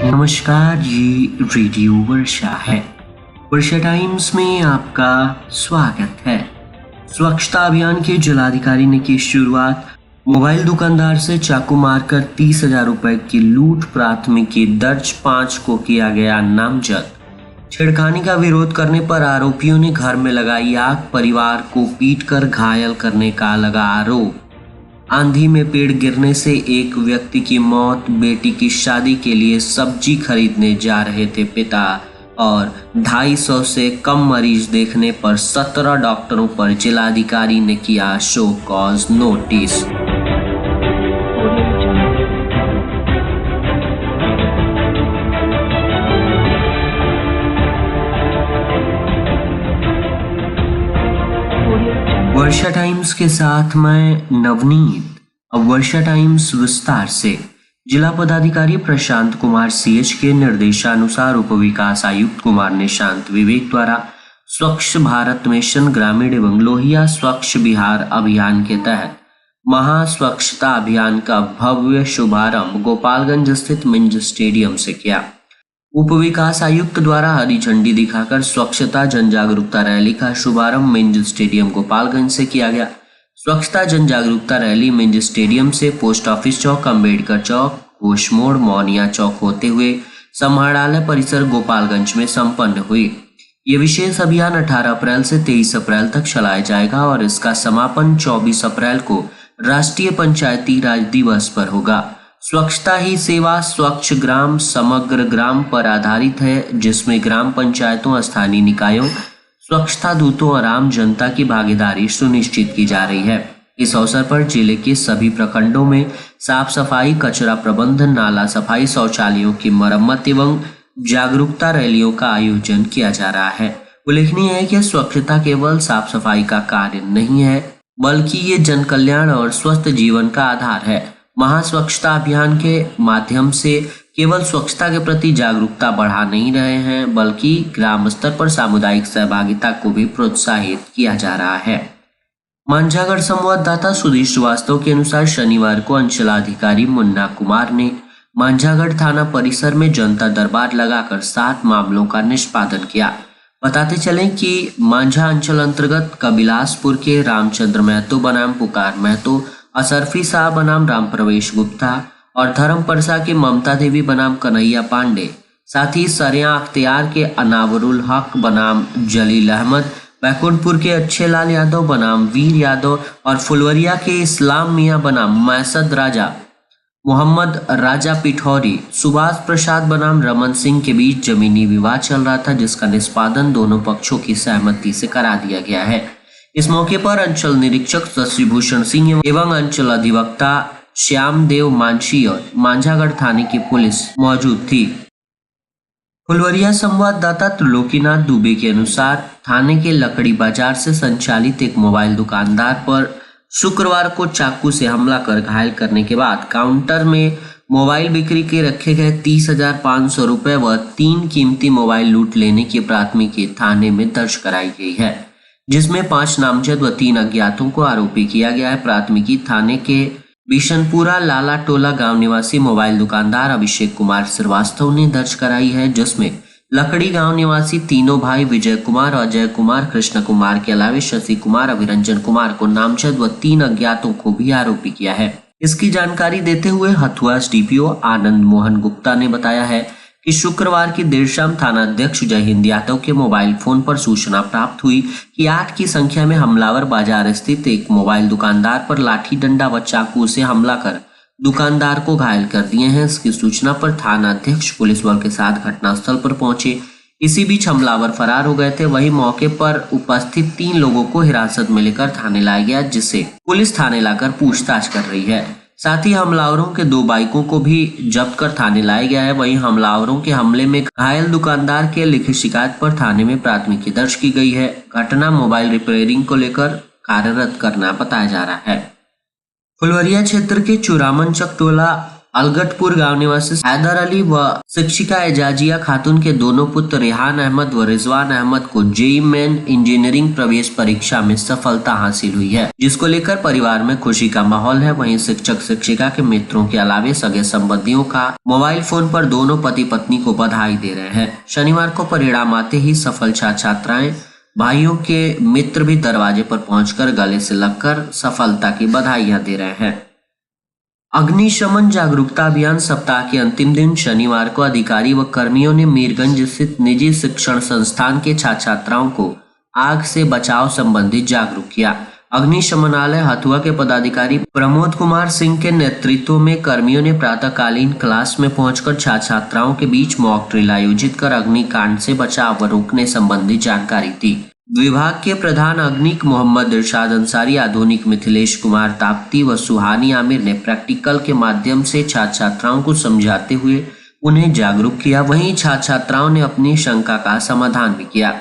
नमस्कार, ये रेडियो वर्षा है। वर्षा टाइम्स में आपका स्वागत है। स्वच्छता अभियान के जिलाधिकारी ने की शुरुआत। मोबाइल दुकानदार से चाकू मारकर 30,000 रुपए की लूट, प्राथमिकी दर्ज, 5 को किया गया नामजद। छेड़खानी का विरोध करने पर आरोपियों ने घर में लगाई आग, परिवार को पीटकर घायल करने का लगा आरोप। आंधी में पेड़ गिरने से एक व्यक्ति की मौत, बेटी की शादी के लिए सब्जी खरीदने जा रहे थे पिता, और 250 से कम मरीज देखने पर 17 डॉक्टरों पर जिलाधिकारी ने किया शो कॉज नोटिस। वर्षा टाइम्स के साथ मैं नवनीत। अब वर्षा टाइम्स विस्तार से। जिला पदाधिकारी प्रशांत कुमार सीएच के निर्देशानुसार उप विकास आयुक्त कुमार निशांत विवेक द्वारा स्वच्छ भारत मिशन ग्रामीण एवं लोहिया स्वच्छ बिहार अभियान के तहत महा स्वच्छता अभियान का भव्य शुभारंभ गोपालगंज स्थित मिंज स्टेडियम से किया। उप विकास आयुक्त द्वारा हरी झंडी दिखाकर स्वच्छता जन जागरूकता रैली का शुभारंभ मिंज स्टेडियम गोपालगंज से किया गया। स्वच्छता जन जागरूकता रैली मिंज स्टेडियम से पोस्ट ऑफिस चौक, अम्बेडकर चौक, घोष मोड़, मौनिया चौक होते हुए समाहरणालय परिसर गोपालगंज में संपन्न हुई। ये विशेष अभियान 18 अप्रैल से 23 अप्रैल तक चलाया जाएगा और इसका समापन 24 अप्रैल को राष्ट्रीय पंचायती राज दिवस पर होगा। स्वच्छता ही सेवा स्वच्छ ग्राम समग्र ग्राम पर आधारित है, जिसमें ग्राम पंचायतों, स्थानीय निकायों, स्वच्छता दूतों और आम जनता की भागीदारी सुनिश्चित की जा रही है। इस अवसर पर जिले के सभी प्रखंडों में साफ सफाई, कचरा प्रबंधन, नाला सफाई, शौचालयों की मरम्मत एवं जागरूकता रैलियों का आयोजन किया जा रहा है। उल्लेखनीय है कि स्वच्छता केवल साफ सफाई का कार्य नहीं है, बल्कि ये जन कल्याण और स्वस्थ जीवन का आधार है। महा स्वच्छता अभियान के माध्यम से केवल स्वच्छता के प्रति जागरूकता बढ़ा नहीं रहे हैं, बल्कि ग्राम स्तर पर सामुदायिक सहभागिता को भी प्रोत्साहित किया जा रहा है। मांझागढ़ संवाददाता सुधीर श्रीवास्तव के अनुसार शनिवार को अंचलाधिकारी मुन्ना कुमार ने मांझागढ़ थाना परिसर में जनता दरबार लगाकर 7 मामलों का निष्पादन किया। बताते चलें कि मांझा अंचल अंतर्गत कबिलासपुर के रामचंद्र महतो बनाम पुकार महतो, असरफी साहब बनाम राम प्रवेश गुप्ता और धर्म परसा के ममता देवी बनाम कन्हैया पांडे, साथ ही सरिया अख्तियार के अनावरुल हक बनाम जलील अहमद, बैकुंठपुर के अच्छे लाल यादव बनाम वीर यादव और फुलवरिया के इस्लाम मियां बनाम मैसद राजा, मोहम्मद राजा पिठौरी, सुभाष प्रसाद बनाम रमन सिंह के बीच जमीनी विवाद चल रहा था, जिसका निष्पादन दोनों पक्षों की सहमति से करा दिया गया है। इस मौके पर अंचल निरीक्षक शशिभूषण सिंह एवं अंचल अधिवक्ता श्यामदेव मांझी और मांझागढ़ थाने की पुलिस मौजूद थी। फुलवरिया संवाददाता त्रिलोकीनाथ दुबे के अनुसार थाने के लकड़ी बाजार से संचालित एक मोबाइल दुकानदार पर शुक्रवार को चाकू से हमला कर घायल करने के बाद काउंटर में मोबाइल बिक्री के रखे गए 30,500 रुपए व 3 कीमती मोबाइल लूट लेने की प्राथमिकी थाने में दर्ज कराई गई है, जिसमें 5 नामजद व 3 अज्ञातों को आरोपी किया गया है। प्राथमिकी थाने के बिशनपुरा लाला टोला गांव निवासी मोबाइल दुकानदार अभिषेक कुमार श्रीवास्तव ने दर्ज कराई है, जिसमें लकड़ी गांव निवासी तीनों भाई विजय कुमार, अजय कुमार, कृष्ण कुमार के अलावा शशि कुमार, अभिरंजन कुमार को नामजद व 3 अज्ञातों को भी आरोपी किया है। इसकी जानकारी देते हुए हथुआ डीपीओ आनंद मोहन गुप्ता ने बताया है कि शुक्रवार की देर शाम थानाध्यक्ष जय हिंद यादव के मोबाइल फोन पर सूचना प्राप्त हुई कि 8 की संख्या में हमलावर बाजार स्थित एक मोबाइल दुकानदार पर लाठी डंडा व चाकू से हमला कर दुकानदार को घायल कर दिए हैं। इसकी सूचना पर थानाध्यक्ष पुलिस बल के साथ घटनास्थल पर पहुंचे। इसी बीच हमलावर फरार हो गए थे। वहीं मौके पर उपस्थित 3 लोगों को हिरासत में लेकर थाने लाया गया, जिसे पुलिस थाने लाकर पूछताछ कर रही है। साथ ही हमलावरों के 2 बाइकों को भी जब्त कर थाने लाया गया है। वहीं हमलावरों के हमले में घायल दुकानदार के लिखित शिकायत पर थाने में प्राथमिकी दर्ज की गई है। घटना मोबाइल रिपेयरिंग को लेकर कार्यरत करना बताया जा रहा है। फुलवरिया क्षेत्र के चुरामन चक टोला अलगटपुर गांव निवासी हैदर अली व शिक्षिका एजाजिया खातून के दोनों पुत्र रेहान अहमद व रिजवान अहमद को जेईई मेन इंजीनियरिंग प्रवेश परीक्षा में सफलता हासिल हुई है, जिसको लेकर परिवार में खुशी का माहौल है। वहीं शिक्षक शिक्षिका के मित्रों के अलावे सगे संबंधियों का मोबाइल फोन पर दोनों पति पत्नी को बधाई दे रहे हैं। शनिवार को परिणाम आते ही सफल छात्राएं भाइयों के मित्र भी दरवाजे पर पहुंचकर गले से लगकर सफलता की बधाइयां दे रहे हैं। अग्निशमन जागरूकता अभियान सप्ताह के अंतिम दिन शनिवार को अधिकारी व कर्मियों ने मीरगंज स्थित निजी शिक्षण संस्थान के छात्राओं को आग से बचाव संबंधी जागरूक किया। अग्निशमनालय हथुआ के पदाधिकारी प्रमोद कुमार सिंह के नेतृत्व में कर्मियों ने प्रातःकालीन क्लास में पहुंचकर छात्राओं के बीच मॉक ड्रिल आयोजित कर अग्निकांड से बचाव व रोकने संबंधी जानकारी दी। विभाग के प्रधान अग्निक मोहम्मद इरशाद अंसारी, आधुनिक मिथिलेश कुमार ताप्ती व सुहानी आमिर ने प्रैक्टिकल के माध्यम से छात्राओं को समझाते हुए उन्हें जागरूक किया। वहीं छात्राओं ने अपनी शंका का समाधान भी किया।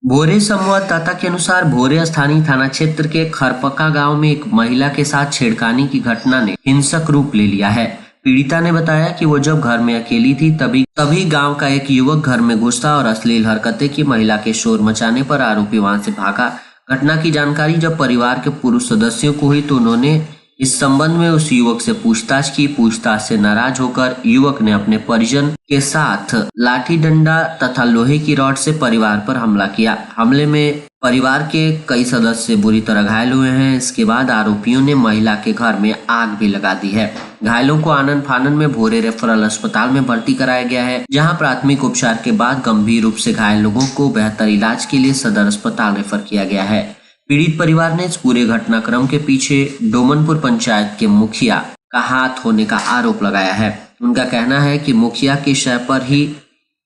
भोरे संवाददाता के अनुसार भोरे स्थानीय थाना क्षेत्र के खरपका गांव में एक महिला के साथ छेड़खानी की घटना ने हिंसक रूप ले लिया है। पीड़िता ने बताया कि वो जब घर में अकेली थी तभी गांव का एक युवक घर में घुसा और अश्लील हरकतें की। महिला के शोर मचाने पर आरोपी वहां से भागा। घटना की जानकारी जब परिवार के पुरुष सदस्यों को हुई तो उन्होंने इस संबंध में उस युवक से पूछताछ की। पूछताछ से नाराज होकर युवक ने अपने परिजन के साथ लाठी डंडा तथा लोहे की रॉड से परिवार पर हमला किया। हमले में परिवार के कई सदस्य बुरी तरह घायल हुए हैं। इसके बाद आरोपियों ने महिला के घर में आग भी लगा दी है। घायलों को आनन फानन में भोरे रेफरल अस्पताल में भर्ती कराया गया है, जहां प्राथमिक उपचार के बाद गंभीर रूप से घायल लोगों को बेहतर इलाज के लिए सदर अस्पताल रेफर किया गया है। पीड़ित परिवार ने इस पूरे घटनाक्रम के पीछे डोमनपुर पंचायत के मुखिया का हाथ होने का आरोप लगाया है। उनका कहना है कि मुखिया के शय पर ही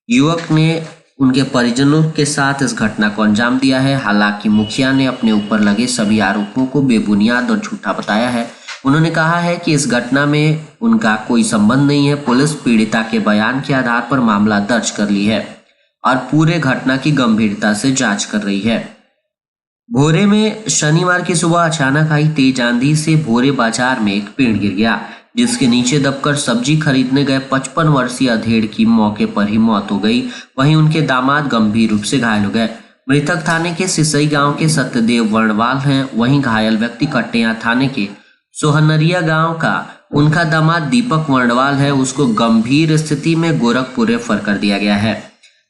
युवक ने उनके परिजनों के साथ इस घटना को अंजाम दिया है। हालांकि मुखिया ने अपने ऊपर लगे सभी आरोपों को बेबुनियाद और झूठा बताया है। उन्होंने कहा है कि इस घटना में उनका कोई संबंध नहीं है। पुलिस पीड़िता के बयान के आधार पर मामला दर्ज कर ली है और पूरे घटना की गंभीरता से जांच कर रही है। भोरे में शनिवार की सुबह अचानक आई तेज आंधी से भोरे बाजार में एक पेड़ गिर गया, जिसके नीचे दबकर सब्जी खरीदने गए 55 वर्षीय अधेड़ की मौके पर ही मौत हो गई। वहीं उनके दामाद गंभीर रूप से घायल हो गए। मृतक थाने के सिसई गांव के सत्यदेव वर्णवाल हैं। वहीं घायल व्यक्ति कट्टिया थाने के सोहनरिया गांव का उनका दामाद दीपक वर्णवाल है। उसको गंभीर स्थिति में गोरखपुर रेफर कर दिया गया है।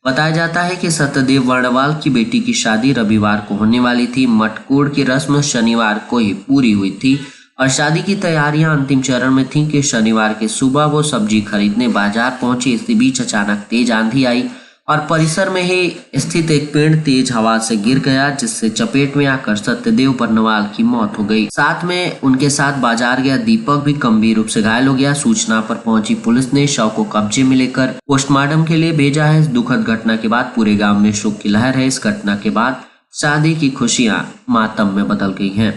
बताया जाता है कि सत्यदेव वर्णवाल की बेटी की शादी रविवार को होने वाली थी। मटकोड़ की रस्म शनिवार को ही पूरी हुई थी और शादी की तैयारियां अंतिम चरण में थीं कि शनिवार की सुबह वो सब्जी खरीदने बाजार पहुंचे। इसी बीच अचानक तेज आंधी आई और परिसर में ही स्थित एक पेड़ तेज हवा से गिर गया, जिससे चपेट में आकर सत्यदेव वर्णवाल की मौत हो गई। साथ में उनके साथ बाजार गया दीपक भी गंभीर रूप से घायल हो गया। सूचना पर पहुंची पुलिस ने शव को कब्जे में लेकर पोस्टमार्टम के लिए भेजा है। इस दुखद घटना के बाद पूरे गांव में शोक की लहर है। इस घटना के बाद शादी की खुशियां मातम में बदल गई हैं।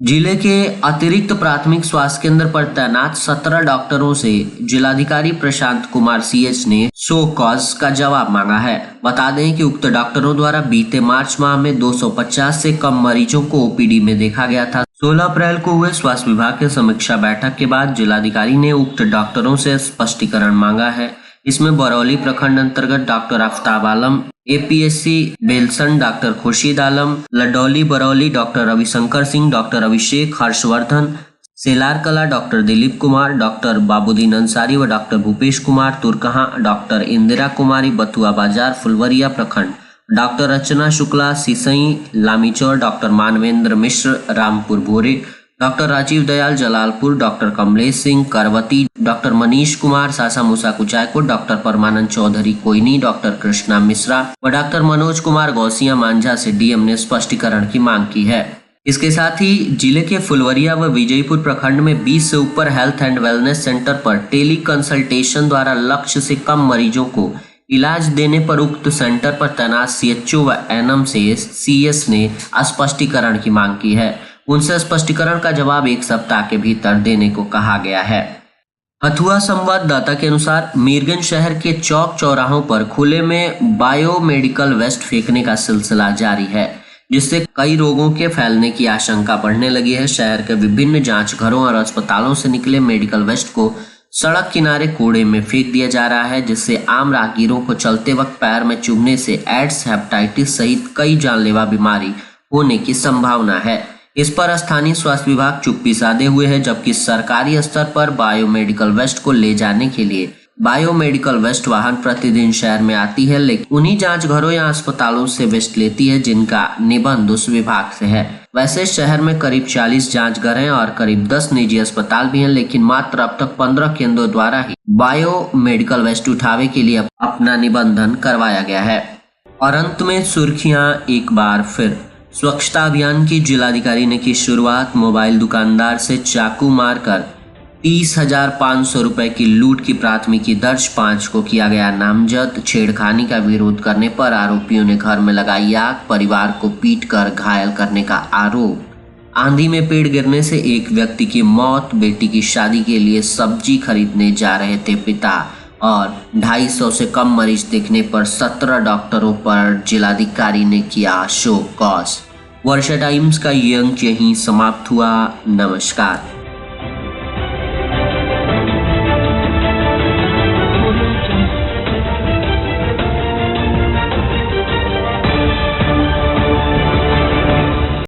जिले के अतिरिक्त प्राथमिक स्वास्थ्य केंद्र पर तैनात 17 डॉक्टरों से जिलाधिकारी प्रशांत कुमार सीएच ने शो कॉज का जवाब मांगा है। बता दें कि उक्त डॉक्टरों द्वारा बीते मार्च माह में 250 से कम मरीजों को ओपीडी में देखा गया था। 16 अप्रैल को हुए स्वास्थ्य विभाग की समीक्षा बैठक के बाद जिलाधिकारी ने उक्त डॉक्टरों से स्पष्टीकरण मांगा है। इसमें बरौली प्रखंड अंतर्गत doctor Aftab Alam, APSC Belsan doctor Khurshid Alam, Ladauli Barauli doctor Ravishankar Singh, doctor Abhishek Harshvardhan, Selar Kala doctor Dilip Kumar, doctor Babudin Ansari व डॉक्टर भूपेश कुमार तुरकहा, डॉक्टर इंदिरा कुमारी बथुआ बाजार फुलवरिया प्रखंड, doctor Rachna Shukla Sisai Lamichaur, doctor Manvendra Mishra Rampur Bhore, doctor Rajeev Dayal Jalalpur, doctor Kamlesh Singh Karwati, doctor Manish Kumar Sasa Musa Kuchaikot, doctor Parmanand Chaudhary Koini, doctor Krishna Mishra व डॉक्टर मनोज कुमार गौसिया मांझा से डीएम ने स्पष्टीकरण की मांग की है। इसके साथ ही जिले के फुलवरिया व विजयपुर प्रखंड में 20 से ऊपर हेल्थ एंड वेलनेस सेंटर पर टेली कंसल्टेशन द्वारा लक्ष्य से कम मरीजों को इलाज देने पर उक्त सेंटर पर तैनात सीएचओ व एनएम से सीएस ने स्पष्टीकरण की मांग की है। उनसे स्पष्टीकरण का जवाब 1 सप्ताह के भीतर देने को कहा गया है। हथुआ संवाददाता के अनुसार मीरगंज शहर के चौक चौराहों पर खुले में बायोमेडिकल वेस्ट फेंकने का सिलसिला जारी है, जिससे कई रोगों के फैलने की आशंका बढ़ने लगी है। शहर के विभिन्न जांच घरों और अस्पतालों से निकले मेडिकल वेस्ट को सड़क किनारे कूड़े में फेंक दिया जा रहा है, जिससे आम राहगीरों को चलते वक्त पैर में चुभने से एड्स, हेपेटाइटिस सहित कई जानलेवा बीमारी होने की संभावना है। इस पर स्थानीय स्वास्थ्य विभाग चुप्पी साधे हुए है, जबकि सरकारी स्तर पर बायोमेडिकल वेस्ट को ले जाने के लिए बायोमेडिकल वेस्ट वाहन प्रतिदिन शहर में आती है, लेकिन उन्हीं जांच घरों या अस्पतालों से वेस्ट लेती है जिनका निबंध उस विभाग से है। वैसे शहर में करीब 40 जांच घर हैं और करीब 10 निजी अस्पताल भी हैं, लेकिन मात्र अब तक 15 केंद्रों द्वारा ही बायोमेडिकल वेस्ट उठावे के लिए अपना निबंधन करवाया गया है। और अंत में सुर्खियां एक बार फिर। स्वच्छता अभियान की जिलाधिकारी ने की शुरुआत। मोबाइल दुकानदार से चाकू मारकर 30,500 रुपए की लूट की प्राथमिकी दर्ज, 5 को किया गया नामजद। छेड़खानी का विरोध करने पर आरोपियों ने घर में लगाई आग, परिवार को पीटकर घायल करने का आरोप। आंधी में पेड़ गिरने से एक व्यक्ति की मौत। बेटी की शादी के लिए सब्जी खरीदने जा रहे थे पिता और 250 से कम मरीज देखने पर 17 डॉक्टरों पर जिलाधिकारी ने किया शो कॉज। वर्षा टाइम्स का ये अंक यहीं समाप्त हुआ। नमस्कार।